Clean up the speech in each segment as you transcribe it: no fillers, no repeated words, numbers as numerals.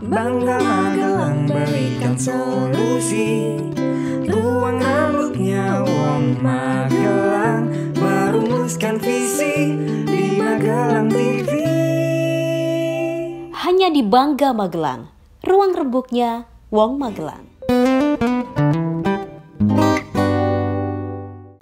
Bangga Magelang berikan solusi. Ruang rambutnya Wong Magelang merumuskan visi di Magelang TV. Hanya di Bangga Magelang, ruang rembuknya Wong Magelang.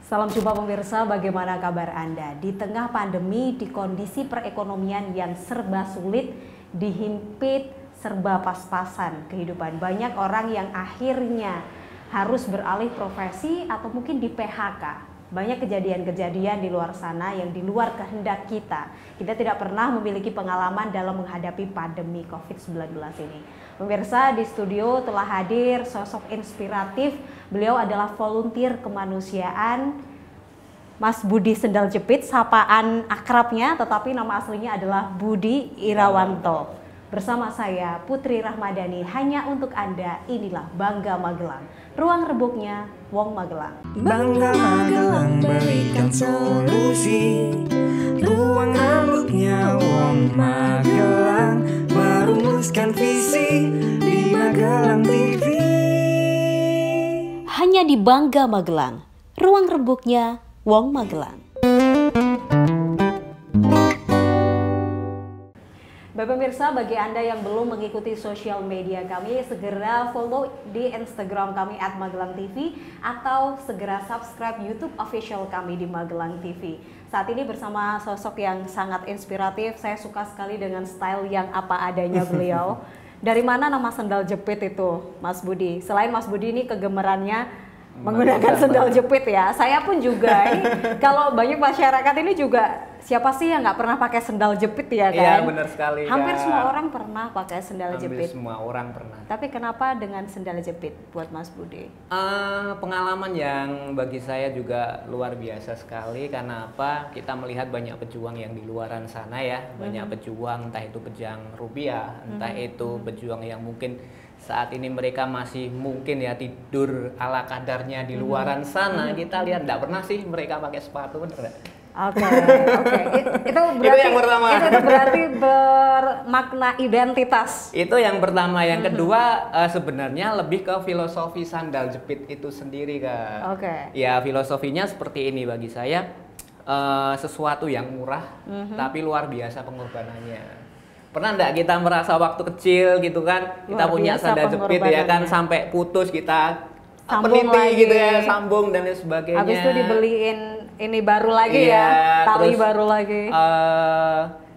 Salam jumpa pemirsa, bagaimana kabar Anda? Di tengah pandemi, di kondisi perekonomian yang serba sulit, dihimpit, serba pas-pasan kehidupan. Banyak orang yang akhirnya harus beralih profesi atau mungkin di PHK. Banyak kejadian-kejadian di luar sana yang di luar kehendak kita. Kita tidak pernah memiliki pengalaman dalam menghadapi pandemi COVID-19 ini. Pemirsa, di studio telah hadir sosok inspiratif. Beliau adalah volunteer kemanusiaan, Mas Budi Sendal Jepit, sapaan akrabnya, tetapi nama aslinya adalah Budi Irawanto. Bersama saya Putri Rahmadani, hanya untuk Anda, inilah Bangga Magelang, ruang rebuknya Wong Magelang. Bangga Magelang berikan solusi. Ruang rambutnya Wong Magelang merumuskan visi di Magelang TV. Hanya di Bangga Magelang, ruang rebuknya Wong Magelang. Bapak pemirsa, bagi Anda yang belum mengikuti sosial media kami, segera follow di Instagram kami @magelangtv atau segera subscribe YouTube official kami di Magelang TV. Saat ini bersama sosok yang sangat inspiratif, saya suka sekali dengan style yang apa adanya beliau. Dari mana nama sendal jepit itu, Mas Budi? Selain Mas Budi ini kegemerannya menggunakan sendal jepit ya, saya pun juga. Ini kalau banyak masyarakat ini juga, siapa sih yang nggak pernah pakai sendal jepit ya kan? Iya, benar sekali. Hampir semua orang pernah pakai sendal jepit. Semua orang pernah. Tapi kenapa dengan sendal jepit buat Mas Budi? Pengalaman yang bagi saya juga luar biasa sekali. Karena apa? Kita melihat banyak pejuang yang di luaran sana ya, banyak pejuang, entah itu pejuang rupiah, entah itu pejuang yang mungkin saat ini mereka masih mungkin ya tidur ala kadarnya di luaran sana. Kita lihat enggak pernah sih mereka pakai sepatu, bener enggak? Oke. Itu berarti itu yang pertama. Itu berarti bermakna identitas. Itu yang pertama. Yang kedua sebenarnya lebih ke filosofi sandal jepit itu sendiri, Kak. Oke. Ya, filosofinya seperti ini bagi saya, sesuatu yang murah tapi luar biasa pengorbanannya. Pernah enggak kita merasa waktu kecil gitu kan, kita punya sandal jepit ya kan, sampai putus kita peniti gitu ya, sambung dan lain sebagainya. Habis itu dibeliin ini baru lagi ya, tali baru lagi.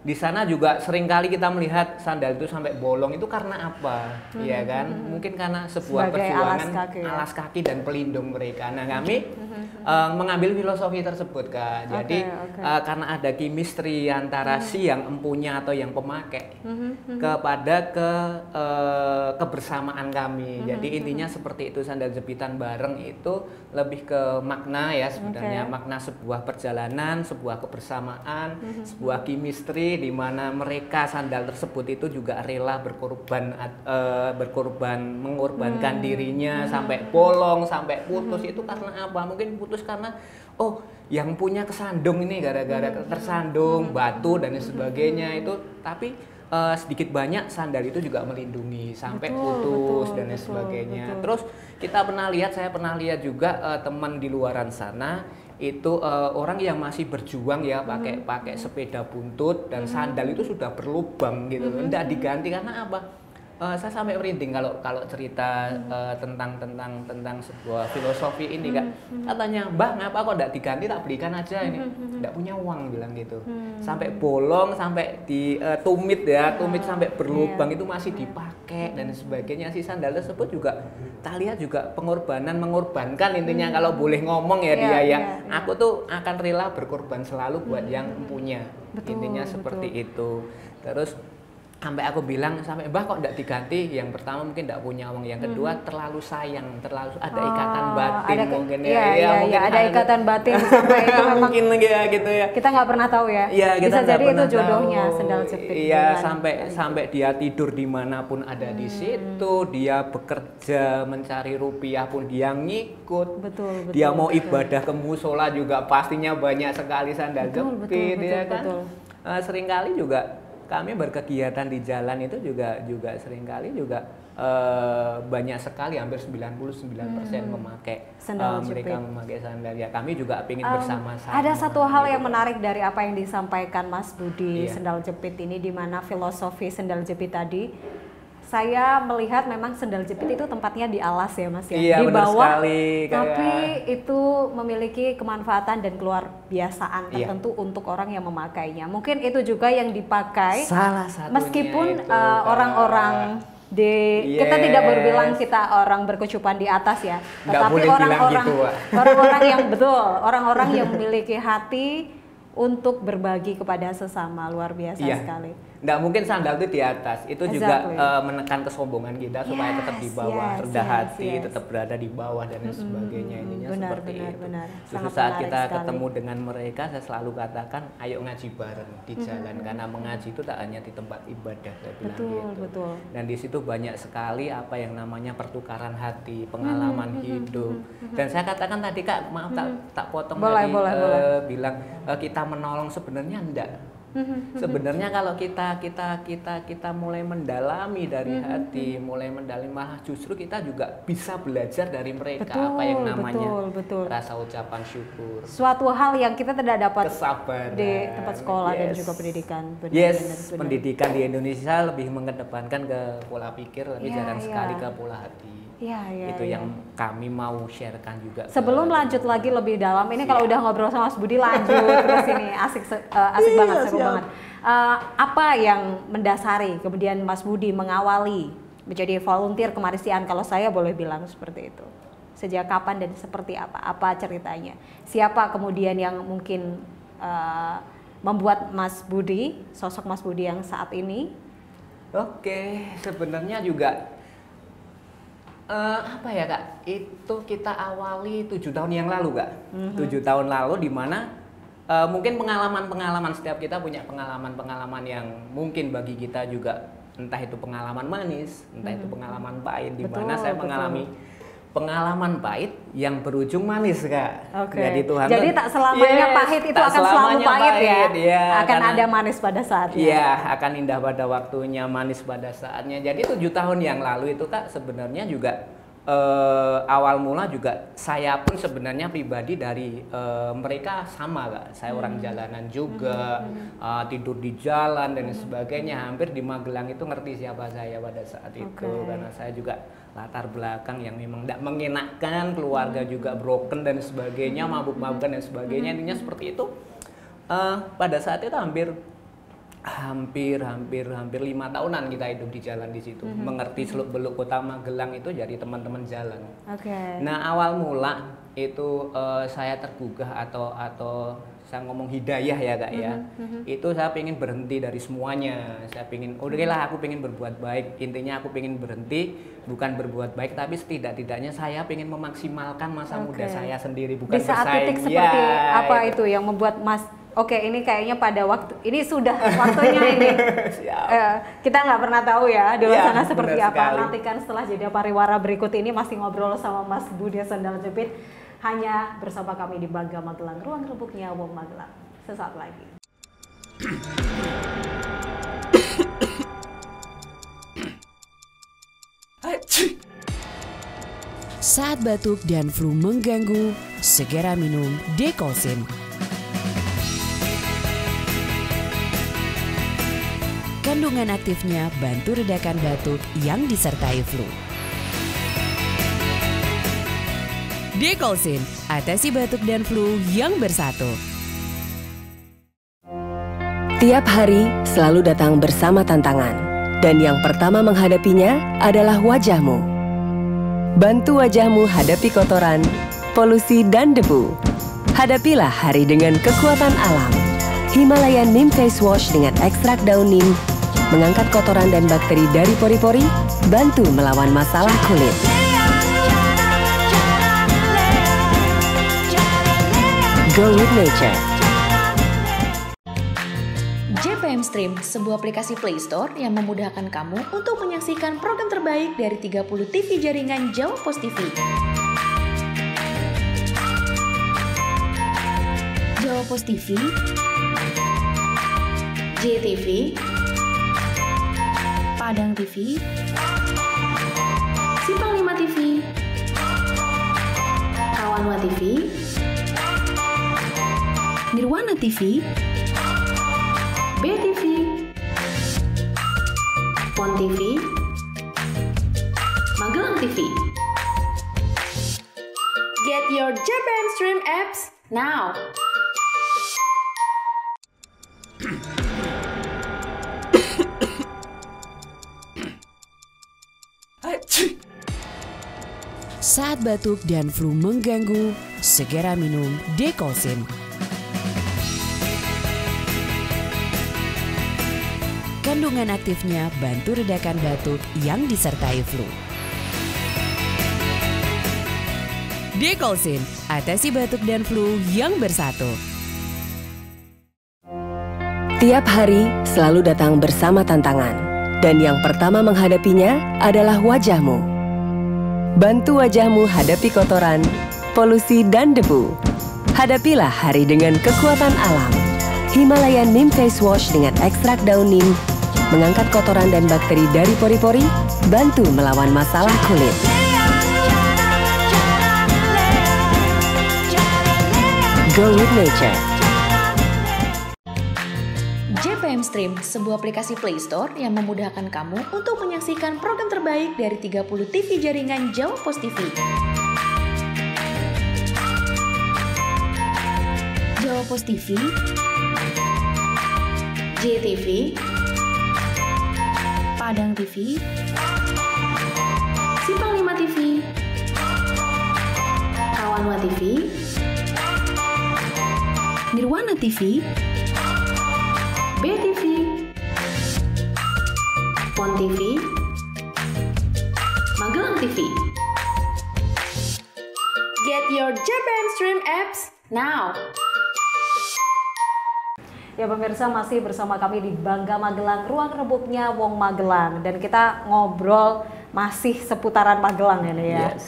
Di sana juga sering kali kita melihat sandal itu sampai bolong, itu karena apa? Iya kan? Mungkin karena sebuah sebagai perjuangan alas kaki dan pelindung mereka. Nah, kami mengambil filosofi tersebut, Kak. Jadi karena ada chemistry antara si yang empunya atau yang pemakai kepada kebersamaan kami. Jadi intinya seperti itu, sandal jepitan bareng itu lebih ke makna ya sebenarnya, makna sebuah perjalanan, sebuah kebersamaan, sebuah chemistry di mana mereka sandal tersebut itu juga rela mengorbankan dirinya sampai bolong, sampai putus. Itu karena apa? Mungkin putus karena yang punya kesandung ini gara-gara tersandung batu dan sebagainya itu, tapi sedikit banyak sandal itu juga melindungi sampai putus dan lain sebagainya. Terus saya pernah lihat juga teman di luaran sana itu orang yang masih berjuang ya pakai sepeda buntut dan sandal itu sudah berlubang gitu, tidak diganti karena apa? Saya sampai merinding kalau cerita tentang sebuah filosofi ini, Kak. Katanya, "Mbah, ngapa kok tidak diganti, tak belikan aja ini." Tidak punya uang, bilang gitu. Sampai bolong, sampai ditumit ya, tumit sampai berlubang itu masih dipakai dan sebagainya. Si sandal tersebut juga kita lihat juga mengorbankan intinya, kalau boleh ngomong ya dia ya. Aku tuh akan rela berkorban selalu buat yang punya. Intinya seperti itu. Terus sampai aku bilang, sampai "Mbah kok enggak diganti?" Yang pertama mungkin enggak punya uang, yang kedua terlalu sayang, terlalu ada ikatan batin mungkin mungkin ada ikatan batin sampai itu memang mungkin ya gitu ya. Kita nggak pernah tahu ya. Bisa jadi itu jodohnya sendal jepit. Iya, sampai dia tidur dimanapun ada di situ, dia bekerja mencari rupiah pun dia ngikut. Betul. Dia mau ibadah ke musola juga pastinya banyak sekali sandal jepit ya kan. Seringkali juga kami berkegiatan di jalan itu juga seringkali juga banyak sekali, hampir 99% memakai mereka memakai sandal. Ya kami juga ingin bersama-sama. Ada satu hal yang menarik dari apa yang disampaikan Mas Budi, sendal jepit ini, di mana filosofi sendal jepit tadi, saya melihat memang sendal jepit itu tempatnya di alas ya Mas ya, iya, di bawah sekali, tapi itu memiliki kemanfaatan dan keluar biasaan tertentu untuk orang yang memakainya. Mungkin itu juga yang dipakai salah satunya meskipun itu, orang-orang kita tidak berbilang kita orang berkecupan di atas ya, tetapi orang-orang yang orang-orang yang memiliki hati untuk berbagi kepada sesama, luar biasa sekali. Nggak mungkin sandal itu di atas, itu juga menekan kesombongan kita supaya tetap di bawah, rendah hati, tetap berada di bawah dan sebagainya. Intinya seperti itu. Suatu saat kita ketemu dengan mereka, saya selalu katakan, ayo ngaji bareng di jalan, karena mengaji itu tak hanya di tempat ibadah, saya bilang gitu. Dan di situ banyak sekali apa yang namanya pertukaran hati, pengalaman hidup. Dan saya katakan tadi Kak, maaf tak potong tadi, bilang kita menolong, sebenarnya enggak. Sebenarnya kalau kita mulai mendalami dari hati, mulai mendalami, malah justru kita juga bisa belajar dari mereka apa yang namanya rasa ucapan syukur. Suatu hal yang kita tidak dapat kesabaran di tempat sekolah dan juga pendidikan. Pendidikan di Indonesia lebih mengedepankan ke pola pikir, tapi jarang sekali ke pola hati. Itu yang kami mau sharekan juga. Sebelum lanjut lagi lebih dalam, ini kalau udah ngobrol sama Mas Budi lanjut terus ini asik banget, seru banget. Apa yang mendasari kemudian Mas Budi mengawali menjadi volunteer kemarisian, kalau saya boleh bilang seperti itu? Sejak kapan dan seperti apa? Apa ceritanya? Siapa kemudian yang mungkin membuat Mas Budi, sosok Mas Budi yang saat ini? Oke, sebenarnya juga apa ya Kak, itu kita awali 7 tahun yang lalu Kak. 7 tahun lalu, di mana mungkin pengalaman setiap kita punya pengalaman yang mungkin bagi kita juga, entah itu pengalaman manis, entah itu pengalaman pahit, di mana saya mengalami pengalaman pahit yang berujung manis Kak. Jadi tak selamanya pahit itu akan selalu pahit ya. Akan ada manis pada saatnya. Iya, akan indah pada waktunya, manis pada saatnya. Jadi 7 tahun yang lalu itu Kak, sebenarnya juga awal mula juga saya pun sebenarnya pribadi dari mereka sama Kak. Saya orang jalanan juga, tidur di jalan dan sebagainya. Hampir di Magelang itu ngerti siapa saya pada saat itu, karena saya juga latar belakang yang memang tidak mengenakan, keluarga juga broken dan sebagainya, mabuk-mabukan dan sebagainya. Intinya seperti itu. Pada saat itu hampir 5 tahunan kita hidup di jalan di situ, mengerti seluk-beluk kota Magelang itu jadi teman-teman jalan. Nah awal mula itu saya tergugah atau saya ngomong hidayah ya Kak ya, itu saya pengen berhenti dari semuanya. Saya pengen, aku pengen berbuat baik. Intinya aku pengen berhenti, bukan berbuat baik, tapi setidak-tidaknya saya pengen memaksimalkan masa muda saya sendiri, bukan di saat bersaing. titik seperti apa itu yang membuat Mas, ini kayaknya pada waktu ini sudah waktunya ini. Kita nggak pernah tahu ya di luar sana seperti apa. Nantikan setelah jeda pariwara berikut ini masih ngobrol sama Mas Budi Sendal Jepit, hanya bersama kami di Bangga Magelang, ruang rebuknya Wong Magelang. Sesaat lagi. Saat batuk dan flu mengganggu, segera minum Dekolsin. Kandungan aktifnya bantu redakan batuk yang disertai flu. Dekolsin, atasi batuk dan flu yang bersatu. Tiap hari selalu datang bersama tantangan, dan yang pertama menghadapinya adalah wajahmu. Bantu wajahmu hadapi kotoran, polusi, dan debu. Hadapilah hari dengan kekuatan alam. Himalaya Neem Face Wash dengan ekstrak daun neem mengangkat kotoran dan bakteri dari pori-pori, bantu melawan masalah kulit. Go with nature. JPM Stream, sebuah aplikasi Play Store yang memudahkan kamu untuk menyaksikan program terbaik dari 30 TV jaringan Jawa Pos TV. Jawa Pos TV, JTV, Padang TV, Simpang 5 TV, Kawanwa TV, Nirwana TV, BTV, Pon TV, Magelang TV. Get your JPM Stream apps now. Saat batuk dan flu mengganggu, segera minum Dekolsin. Kandungan aktifnya bantu redakan batuk yang disertai flu. Dekolsin, atasi batuk dan flu yang bersatu. Tiap hari selalu datang bersama tantangan, dan yang pertama menghadapinya adalah wajahmu. Bantu wajahmu hadapi kotoran, polusi, dan debu. Hadapilah hari dengan kekuatan alam. Himalaya Neem Face Wash dengan ekstrak daun neem mengangkat kotoran dan bakteri dari pori-pori, bantu melawan masalah kulit. Go with nature. JPM Stream, sebuah aplikasi Play Store yang memudahkan kamu untuk menyaksikan program terbaik dari 30 TV jaringan Jawa Pos TV. Jawa Pos TV, JTV, Padang TV, Simpang 5 TV, Kawanwa TV, Nirwana TV, BTV, Pon TV, Magelang TV. Get your JPM Stream apps now. Ya pemirsa, masih bersama kami di Bangga Magelang, ruang rebuknya Wong Magelang, dan kita ngobrol masih seputaran Magelang ini ya. Yes.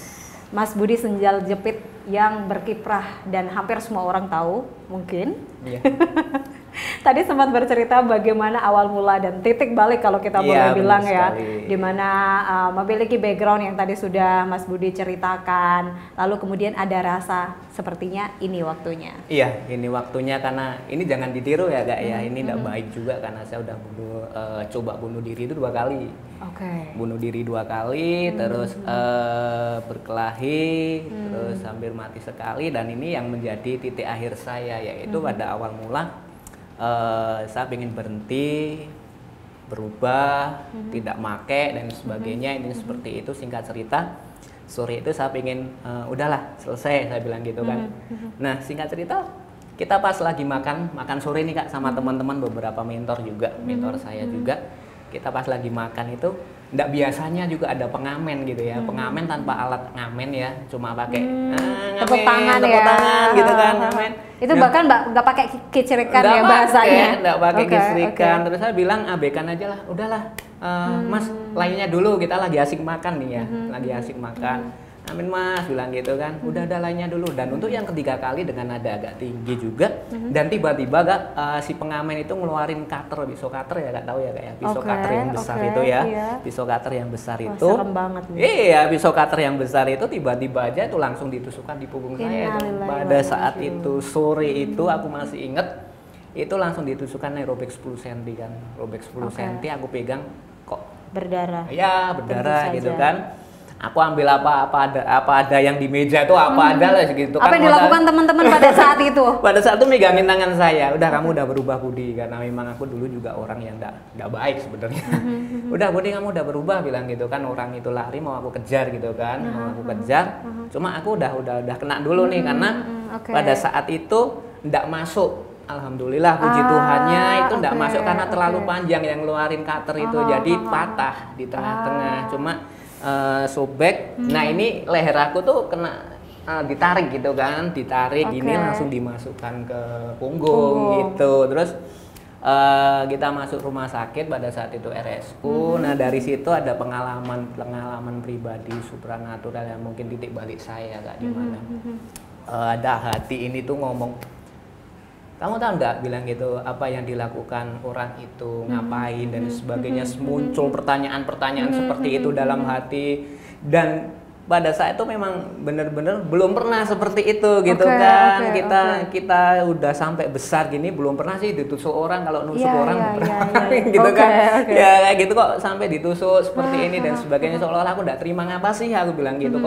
Mas Budi Senjal Jepit yang berkiprah dan hampir semua orang tahu mungkin. Iya. Tadi sempat bercerita bagaimana awal mula dan titik balik kalau kita boleh bilang ya, dimana memiliki background yang tadi sudah Mas Budi ceritakan, lalu kemudian ada rasa sepertinya ini waktunya. Iya, ini waktunya, karena ini jangan ditiru ya Kak ya, ini tidak baik juga karena saya udah coba bunuh diri itu 2 kali. Oke. Bunuh diri 2 kali, terus berkelahi, terus hampir mati sekali, dan ini yang menjadi titik akhir saya, yaitu pada awal mula saya ingin berhenti, berubah, tidak make dan sebagainya. Ini seperti itu, singkat cerita. Sore itu saya ingin udahlah selesai, saya bilang gitu kan. Nah singkat cerita, kita pas lagi makan sore nih Kak sama teman-teman, beberapa mentor juga, mentor saya juga. Kita pas lagi makan itu, nggak biasanya juga ada pengamen gitu ya, pengamen tanpa alat ngamen ya, cuma pakai tepuk tangan gitu kan, ngamen. Itu bahkan nggak pakai kicirikan ya bahasanya. Nggak pakai kicirikan. Terus saya bilang abaikan aja lah, udahlah Mas, lainnya dulu, kita lagi asik makan nih ya, lagi asik makan. Amin Mas, bilang gitu kan, udah ada lainnya dulu. Dan untuk yang ketiga kali dengan nada agak tinggi juga, dan tiba-tiba Kak, si pengamen itu ngeluarin cutter, pisau cutter ya Kak, tahu ya Kak ya, pisau cutter yang besar itu ya, pisau cutter yang besar itu. Serem banget nih. Iya, pisau cutter yang besar itu tiba-tiba aja itu langsung ditusukkan di punggung saya. Pada saat itu sore itu aku masih inget, itu langsung ditusukkan nih, robek 10 cm kan, robek 10 cm, aku pegang kok berdarah. Ya berdarah gitu kan. Aku ambil apa ada yang di meja itu, apa ada lah gitu kan. Apa yang dilakukan teman-teman pada saat itu? Pada saat itu megangin tangan saya, udah kamu udah berubah Budi, karena memang aku dulu juga orang yang enggak baik sebenarnya. Udah Budi, kamu udah berubah, bilang gitu kan. Orang itu lari mau aku kejar gitu kan, mau aku kejar. Cuma aku udah kena dulu nih, karena pada saat itu enggak masuk. Alhamdulillah, puji Tuhannya itu enggak masuk karena terlalu panjang yang ngeluarin cutter itu, jadi patah di tengah-tengah. Cuma sobek. Nah ini leher aku tuh kena ditarik gitu kan, ditarik ini langsung dimasukkan ke punggung gitu. Terus kita masuk rumah sakit, pada saat itu RSU. Nah dari situ ada pengalaman pribadi supranatural yang mungkin titik balik saya Kak, di mana ada hati ini tuh ngomong, kamu tahu nggak, bilang gitu, apa yang dilakukan orang itu, ngapain dan sebagainya. Muncul pertanyaan-pertanyaan seperti itu dalam hati, dan pada saat itu memang benar-benar belum pernah seperti itu gitu kan. Kita udah sampai besar gini belum pernah sih ditusuk orang. Kalau nusuk orang gitu kan. Ya kayak gitu kok sampai ditusuk seperti ini dan sebagainya, seolah-olah aku nggak terima. Ngapa sih aku bilang gitu,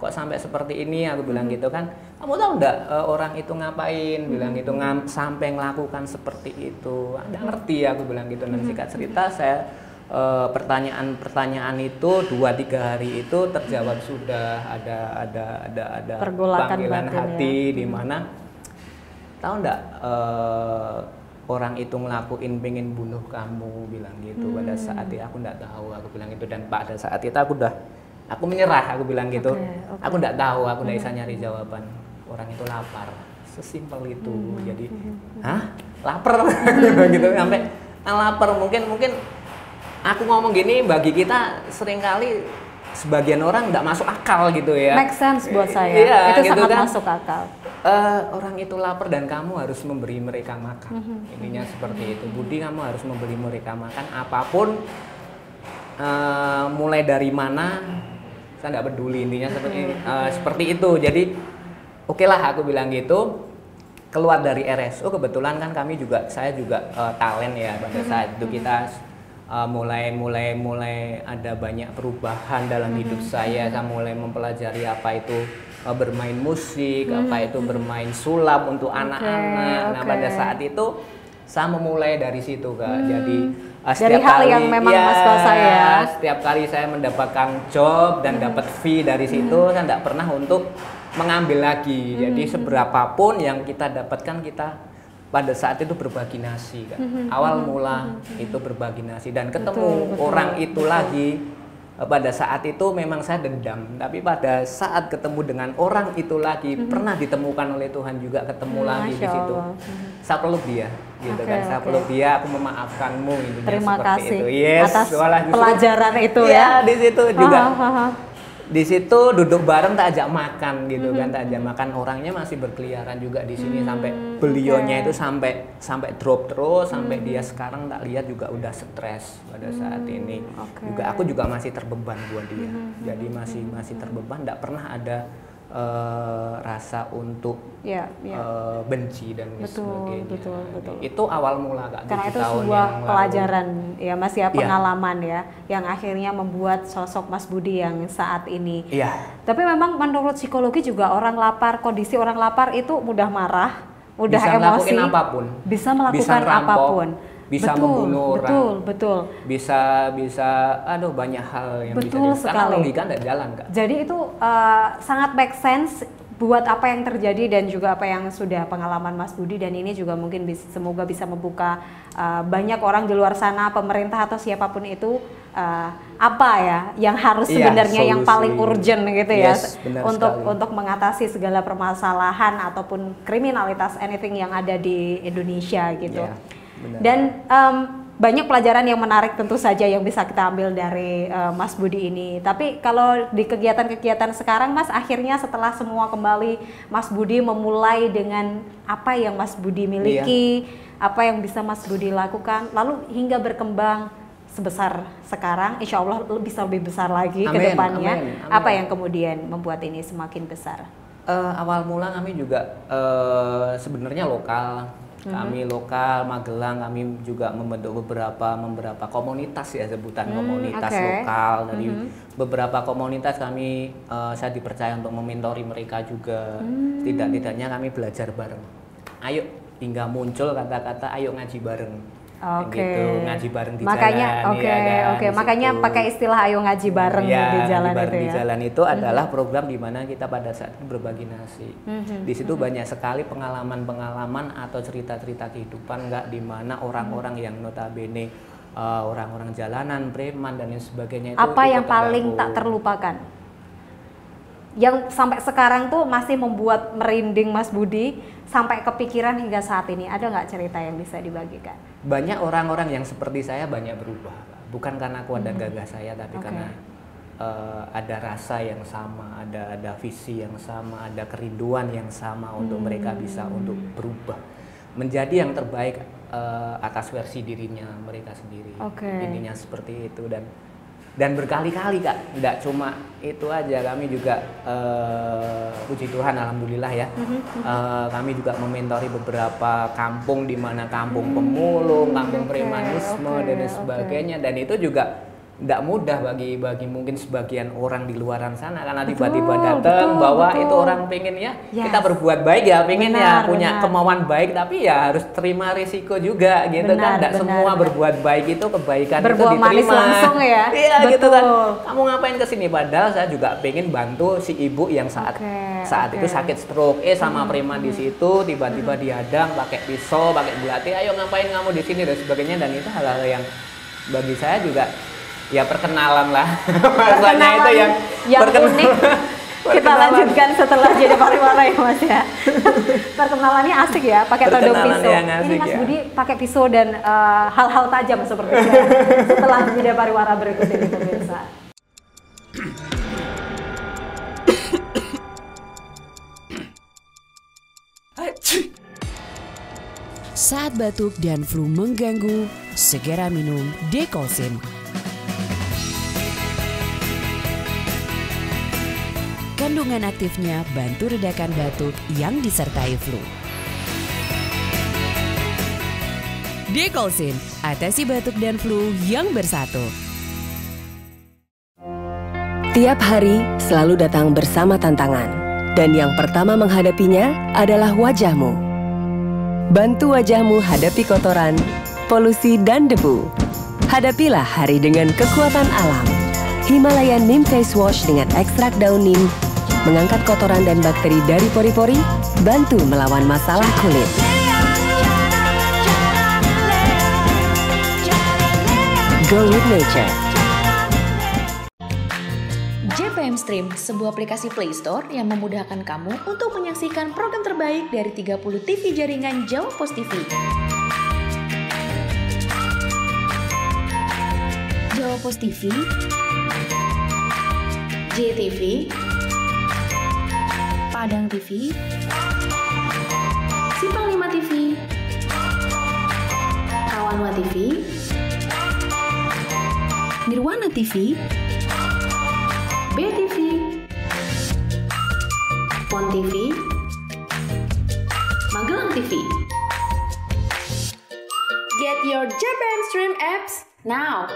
kok sampai seperti ini aku bilang gitu kan. Kamu tahu nggak orang itu ngapain, bilang gitu, sampai melakukan seperti itu. Nggak ngerti aku bilang gitu. Dan singkat cerita saya pertanyaan-pertanyaan itu 2-3 hari itu terjawab sudah. Ada panggilan hati di mana, tahu nggak, orang itu ngelakuin pengen bunuh kamu, bilang gitu. Pada saat itu aku nggak tahu, aku bilang gitu. Dan pada saat itu aku menyerah, aku bilang gitu. Aku nggak tahu, aku nggak bisa nyari jawaban. Orang itu lapar, sesimpel itu. Jadi lapar gitu, sampai lapar. Mungkin aku ngomong gini, bagi kita seringkali sebagian orang nggak masuk akal gitu ya. Make sense buat saya. Iya, itu gitu sangat kan. masuk akal. Orang itu lapar dan kamu harus memberi mereka makan. Ininya seperti itu. Budi, kamu harus memberi mereka makan apapun, mulai dari mana, saya nggak peduli, intinya seperti itu. Jadi oke lah, aku bilang gitu. Keluar dari RSU, kebetulan kan saya juga talent ya. Pada saat itu kita mulai ada banyak perubahan dalam hidup saya mulai mempelajari apa itu bermain musik, apa itu bermain sulap untuk anak-anak. Nah, pada saat itu saya memulai dari situ, Kak. Jadi dari hal yang memang Mas Basa ya. Setiap kali saya mendapatkan job dan dapat fee dari situ, saya tidak pernah untuk mengambil lagi. Jadi seberapapun yang kita dapatkan, kita pada saat itu berbagi nasi, kan. Awal mula itu berbagi nasi dan ketemu orang itu lagi. Pada saat itu memang saya dendam, tapi pada saat ketemu dengan orang itu lagi, pernah ditemukan oleh Tuhan juga, ketemu lagi di situ. Saya peluk dia, gitu kan. Saya peluk dia, aku memaafkanmu, intinya terima seperti kasih itu. Yes, atas pelajaran itu ya. ya. Di situ juga. Di situ duduk bareng, tak ajak makan gitu kan, tak ajak makan. Orangnya masih berkeliaran juga di sini sampai beliaunya itu sampai drop terus, sampai dia sekarang tak lihat juga udah stres pada saat ini. Juga aku juga masih terbeban buat dia. Jadi masih terbeban, tak pernah ada rasa untuk benci dan sebagainya. Betul. Itu awal mula, Kak. Karena itu tahun sebuah yang pelajaran ya Mas ya, pengalaman ya yang akhirnya membuat sosok Mas Budi yang saat ini. Iya. Tapi memang menurut psikologi juga orang lapar, kondisi orang lapar itu mudah marah, mudah bisa emosi, apapun. Bisa melakukan bisa ngerampok, apapun. Bisa membunuh orang. Betul. Bisa banyak hal yang betul bisa sekali. Karena logika nggak jalan, Kak. Jadi itu sangat make sense buat apa yang terjadi dan juga apa yang sudah pengalaman Mas Budi, dan ini juga mungkin semoga bisa membuka banyak orang di luar sana, pemerintah atau siapapun itu, apa ya yang harus sebenarnya yang paling urgent gitu ya, untuk mengatasi segala permasalahan ataupun kriminalitas anything yang ada di Indonesia gitu. Dan banyak pelajaran yang menarik tentu saja yang bisa kita ambil dari Mas Budi ini. Tapi kalau di kegiatan-kegiatan sekarang, Mas, akhirnya setelah semua kembali, Mas Budi memulai dengan apa yang Mas Budi miliki, apa yang bisa Mas Budi lakukan, lalu hingga berkembang sebesar sekarang, insya Allah bisa lebih besar lagi ke depannya. Amin. Apa yang kemudian membuat ini semakin besar? Awal mula kami juga sebenarnya lokal. Kami lokal Magelang, kami juga membentuk beberapa komunitas ya, sebutan komunitas lokal. Dari beberapa komunitas kami, saya dipercaya untuk mementori mereka juga. Tidak-tidaknya kami belajar bareng. Ayo, hingga muncul kata-kata ayo ngaji bareng. Gitu, ngaji bareng di makanya, jalan. Makanya pakai istilah ayo ngaji bareng di jalan itu di jalan itu adalah program di mana kita pada saat itu berbagi nasi. Di situ banyak sekali pengalaman-pengalaman atau cerita-cerita kehidupan, nggak, di mana orang-orang yang notabene orang-orang jalanan, preman dan lain sebagainya itu. Apa yang paling tak terlupakan? Yang sampai sekarang tuh masih membuat merinding Mas Budi sampai kepikiran hingga saat ini, ada nggak cerita yang bisa dibagikan? Banyak orang-orang yang seperti saya banyak berubah, bukan karena kuat dan gagah saya, tapi karena ada rasa yang sama, ada visi yang sama, ada kerinduan yang sama untuk mereka bisa untuk berubah. menjadi yang terbaik atas versi dirinya mereka sendiri. Intinya seperti itu, dan berkali-kali Kak, nggak cuma itu aja, kami juga puji Tuhan alhamdulillah ya, kami juga mementori beberapa kampung, di mana kampung pemulung, kampung premanisme dan sebagainya, dan itu juga nggak mudah bagi mungkin sebagian orang di luaran sana, karena tiba-tiba datang bahwa itu orang pengen ya kita berbuat baik ya, pengen ya punya kemauan baik, tapi ya harus terima risiko juga gitu kan. Nggak semua berbuat baik itu kebaikan berbuat itu manis diterima langsung ya. Iya gitu kan, kamu ngapain kesini, padahal saya juga pengen bantu si ibu yang saat itu sakit stroke, sama preman di situ tiba-tiba dihadang pakai pisau, pakai belati, ayo ngapain kamu di sini dan sebagainya, dan itu hal-hal yang bagi saya juga ya perkenalan lah. Makanya itu yang unik. Kita lanjutkan setelah jeda pariwara ya Mas ya. Perkenalannya asik ya, pakai todong pisau. Ini Mas Budi pakai pisau dan hal-hal tajam seperti itu. Setelah jeda pariwara berikut ini pemirsa. Saat batuk dan flu mengganggu, segera minum Dekolsin. Kandungan aktifnya bantu redakan batuk yang disertai flu. Dekolsin, atasi batuk dan flu yang bersatu. Tiap hari selalu datang bersama tantangan, dan yang pertama menghadapinya adalah wajahmu. Bantu wajahmu hadapi kotoran, polusi, dan debu. Hadapilah hari dengan kekuatan alam. Himalaya Neem Face Wash dengan ekstrak daun neem mengangkat kotoran dan bakteri dari pori-pori, bantu melawan masalah kulit. Go with nature. JPM Stream, sebuah aplikasi Play Store yang memudahkan kamu untuk menyaksikan program terbaik dari 30 TV jaringan Jawa Pos TV. Jawa Pos TV, JTV, Padang TV, Simpang 5 TV, Kawanwa TV, Nirwana TV, BTV, Pon TV, Magelang TV. Get your JPM Stream apps now.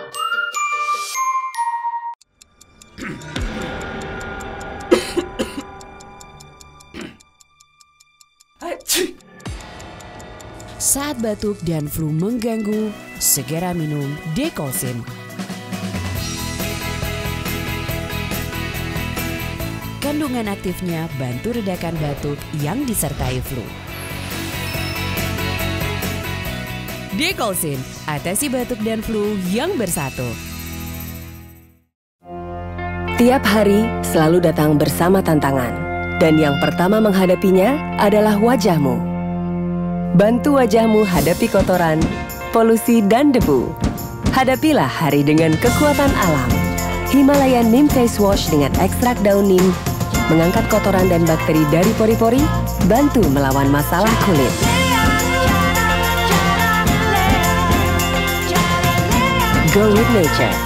Saat batuk dan flu mengganggu, segera minum Dekolsin. Kandungan aktifnya bantu redakan batuk yang disertai flu. Dekolsin, atasi batuk dan flu yang bersatu. Tiap hari selalu datang bersama tantangan, dan yang pertama menghadapinya adalah wajahmu. Bantu wajahmu hadapi kotoran, polusi, dan debu. Hadapilah hari dengan kekuatan alam. Himalaya Neem Face Wash dengan ekstrak daun neem mengangkat kotoran dan bakteri dari pori-pori, bantu melawan masalah kulit. Go with nature.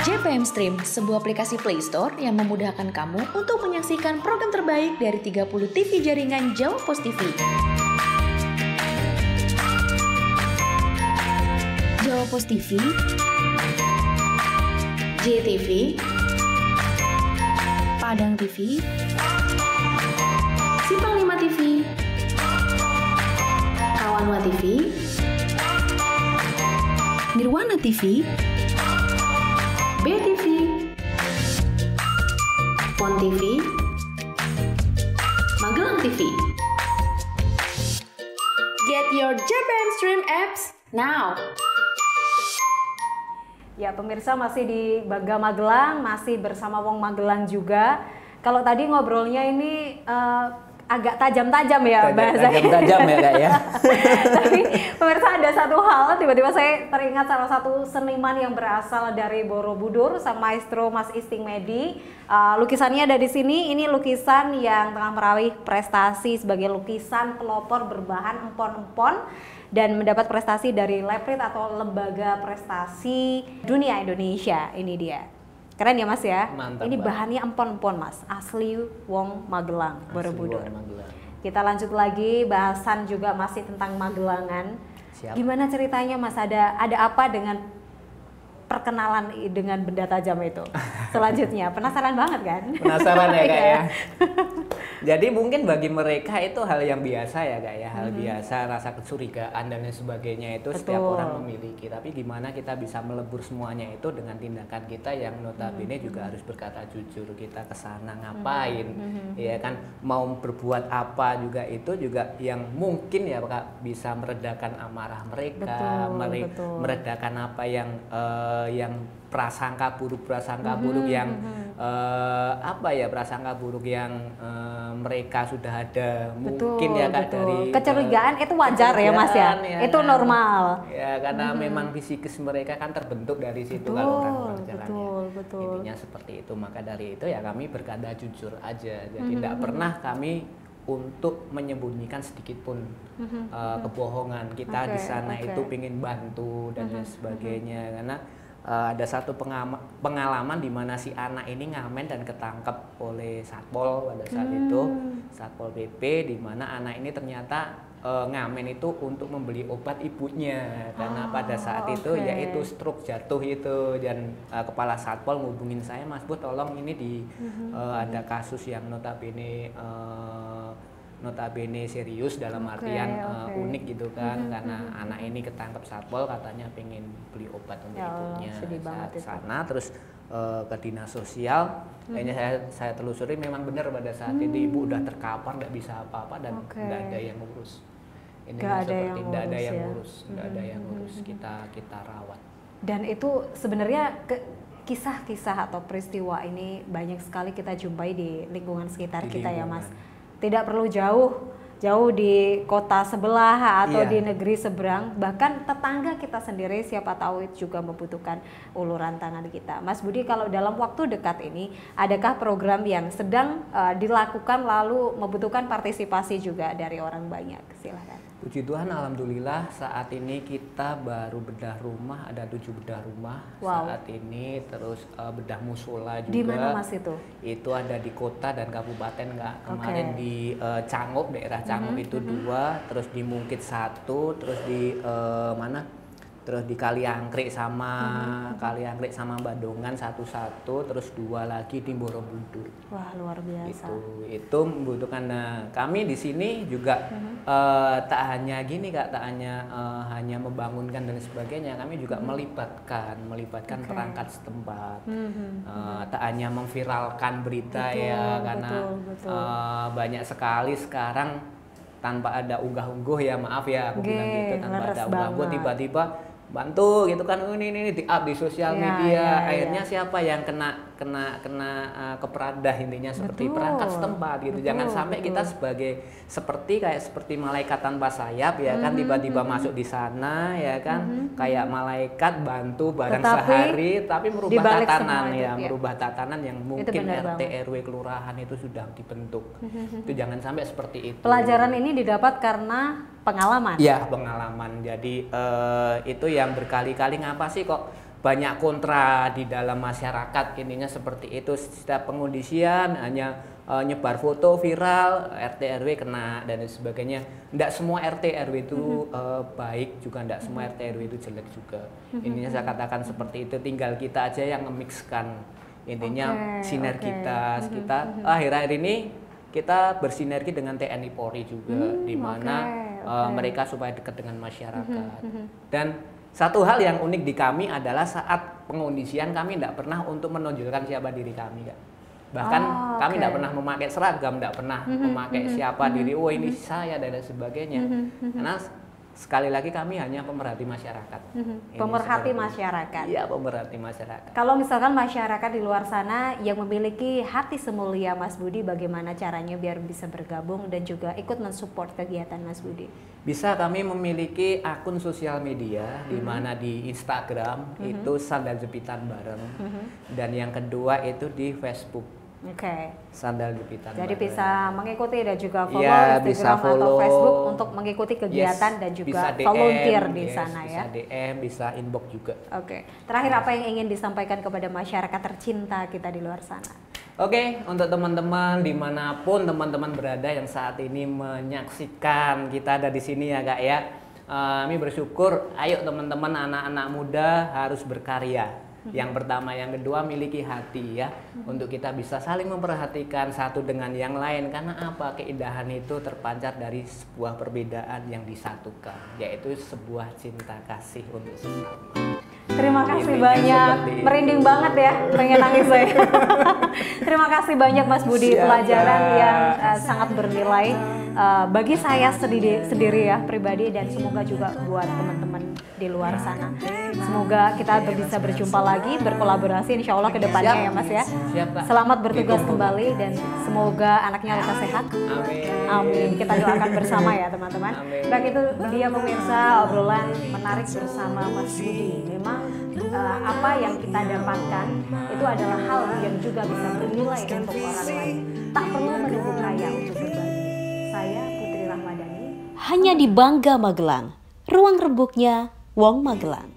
JPM Stream, sebuah aplikasi Play Store yang memudahkan kamu untuk menyaksikan program terbaik dari 30 TV jaringan Jawa Pos TV. Jawa Pos TV, JTV, Padang TV, Simpang 5 TV, Kawanwa TV, Nirwana TV, BTV, Pon TV, Magelang TV. Get your JPM Stream apps now. Ya pemirsa, masih di Baga Magelang, masih bersama Wong Magelang juga. Kalau tadi ngobrolnya ini agak tajam-tajam ya bahasanya. Tajam-tajam ya Kak ya. Tapi pemirsa, ada satu hal, tiba-tiba saya teringat salah satu seniman yang berasal dari Borobudur, sang maestro Mas Isting Medi. Lukisannya ada di sini. Ini lukisan yang tengah meraih prestasi sebagai lukisan pelopor berbahan empon-empon dan mendapat prestasi dari LEPRIT atau Lembaga Prestasi Dunia Indonesia. Ini dia. Keren ya Mas ya? Mantap, ini Mbak. bahannya empon-empon Mas, asli wong Magelang, Borobudur. Asli wong Magelang. Kita lanjut lagi, bahasan juga masih tentang Magelangan. Siap. Gimana ceritanya Mas, ada apa dengan perkenalan dengan benda tajam itu? Selanjutnya, penasaran banget kan? Penasaran ya Kak Iya. ya. Jadi mungkin bagi mereka itu hal yang biasa ya Kak ya, hal biasa, rasa kecurigaan dan lain sebagainya itu setiap Betul. orang memiliki. Tapi gimana kita bisa melebur semuanya itu dengan tindakan kita yang notabene juga harus berkata jujur. Kita kesana ngapain, ya kan, mau berbuat apa juga itu juga yang mungkin ya Kak bisa meredakan amarah mereka, Betul. meredakan apa yang prasangka buruk yang apa ya, prasangka buruk yang mereka sudah ada, mungkin ya Kak, dari kecurigaan itu wajar ya Mas ya, kecurigaan, itu kan. normal. Ya karena memang psikis mereka kan terbentuk dari situ kalau orang-orang jalannya. betul. Intinya seperti itu, maka dari itu ya kami berkata jujur aja, jadi tidak pernah kami untuk menyembunyikan sedikit pun kebohongan kita. Oke, di sana oke. itu ingin bantu dan lain sebagainya, karena ada satu pengalaman di mana si anak ini ngamen dan ketangkep oleh satpol pada saat itu, satpol PP, di mana anak ini ternyata ngamen itu untuk membeli obat ibunya, karena pada saat itu oke. yaitu stroke jatuh itu, dan kepala satpol ngubungin saya, Mas Bu tolong ini ada kasus yang notabene serius dalam Oke, artian oke. unik gitu kan, karena anak ini ketangkep satpol katanya pengen beli obat untuk Ya Allah, ibunya. sedih banget Saat itu. sana terus ke dinas sosial, kayaknya saya telusuri memang benar pada saat itu ibu udah terkapar, nggak bisa apa-apa dan Oke. nggak ada yang ngurus. Ini Nggak ada yang nggak ada ngurus yang ya. ngurus, nggak ada yang ngurus, kita rawat. Dan itu sebenarnya kisah-kisah atau peristiwa ini banyak sekali kita jumpai di lingkungan sekitar Di kita ya lingkungan. Mas. Tidak perlu jauh di kota sebelah atau Iya. di negeri seberang, bahkan tetangga kita sendiri siapa tahu itu juga membutuhkan uluran tangan kita. Mas Budi, kalau dalam waktu dekat ini adakah program yang sedang dilakukan lalu membutuhkan partisipasi juga dari orang banyak? Silahkan. Puji Tuhan, alhamdulillah saat ini kita baru bedah rumah, ada 7 bedah rumah Wow. saat ini, terus bedah musola juga. Di mana Mas itu? Itu ada di kota dan kabupaten Kak. Kemarin Oke. di Canggup, daerah Canggup itu 2, terus di Mungkit 1, terus di mana? Terus di Kaliangkrik sama Badongan 1, terus 2 lagi di Borobudur. Wah, luar biasa. Itu membutuhkan. Nah, kami di sini juga tak hanya gini Kak, tak hanya membangunkan dan sebagainya, kami juga melibatkan Oke. perangkat setempat. Tak hanya memviralkan berita Betul, ya, karena betul. banyak sekali sekarang tanpa ada unggah-ungguh ya, maaf ya aku bilang gitu, tanpa leres ada unggah-ungguh banget. tiba-tiba bantu gitu kan, ini di-up di sosial Ya, media, ya, akhirnya siapa yang kena keperadah, intinya seperti Betul, perangkat setempat gitu. Jangan betul, sampai kita seperti malaikat tanpa sayap ya kan, tiba-tiba masuk di sana ya kan, kayak malaikat bantu barang Tetapi sehari, tapi merubah dibalik tatanan semua itu, ya, ya. merubah tatanan yang mungkin benar RT banget. RW kelurahan itu sudah dibentuk. Itu jangan sampai seperti itu. Pelajaran ini didapat karena pengalaman. Iya, pengalaman. Jadi itu yang berkali-kali, ngapa sih kok banyak kontra di dalam masyarakat, intinya seperti itu. Setiap pengondisian hanya nyebar foto viral, RT RW kena dan sebagainya. Tidak semua RT RW itu baik juga, tidak semua RT RW itu jelek juga. Intinya saya katakan seperti itu, tinggal kita aja yang nge-mixkan. Intinya Oke, sinergitas oke. kita. Akhir-akhir ini kita bersinergi dengan TNI Polri juga, di mana oke. mereka supaya dekat dengan masyarakat. Dan satu hal yang unik di kami adalah saat pengondisian kami tidak pernah untuk menonjolkan siapa diri kami, Kak. Bahkan kami tidak pernah memakai seragam, tidak pernah memakai siapa diri, oh ini saya dan sebagainya. Karena sekali lagi kami hanya pemerhati masyarakat. Ini Pemerhati seperti- masyarakat. Iya, pemerhati masyarakat. Kalau misalkan masyarakat di luar sana yang memiliki hati semulia Mas Budi, bagaimana caranya biar bisa bergabung dan juga ikut mensupport kegiatan Mas Budi? Bisa, kami memiliki akun sosial media di mana di Instagram itu Sandal Jepitan Bareng, dan yang kedua itu di Facebook Oke. Sandal Jepitan Jadi Bareng. bisa mengikuti dan juga follow Iya, Instagram bisa atau follow. Facebook untuk mengikuti kegiatan Yes, dan juga bisa DM, volunteer di yes, sana ya. Bisa DM, bisa inbox juga. Oke. Terakhir apa yang ingin disampaikan kepada masyarakat tercinta kita di luar sana? Oke, untuk teman-teman dimanapun teman-teman berada yang saat ini menyaksikan kita ada di sini ya Kak ya. Kami bersyukur, ayo teman-teman anak-anak muda harus berkarya. Yang pertama, yang kedua miliki hati ya, untuk kita bisa saling memperhatikan satu dengan yang lain. Karena apa? Keindahan itu terpancar dari sebuah perbedaan yang disatukan, yaitu sebuah cinta kasih untuk sesama. Terima kasih Intinya banyak, seperti itu. merinding banget ya, pengen nangis saya. Terima kasih banyak Mas Budi, Siap, pelajaran Kak. yang sangat bernilai bagi saya sendiri ya pribadi, dan semoga juga buat teman-teman di luar sana. Semoga kita bisa berjumpa lagi, berkolaborasi insya Allah ke depannya Siap. ya Mas ya. Siap, Kak. Selamat bertugas Ditunggu. kembali dan semoga anaknya lekas sehat. Amin. Amin. Kita doakan bersama ya teman-teman. Amin. Baik, itu dia pemirsa obrolan menarik bersama Mas Budi. Memang apa yang kita dapatkan itu adalah hal yang juga bisa bernilai untuk orang lain. Tak perlu menunggu kaya untuk berbagi. Saya Putri Rahmadani. Hanya di Bangga Magelang, ruang rembuknya Wong Magelang.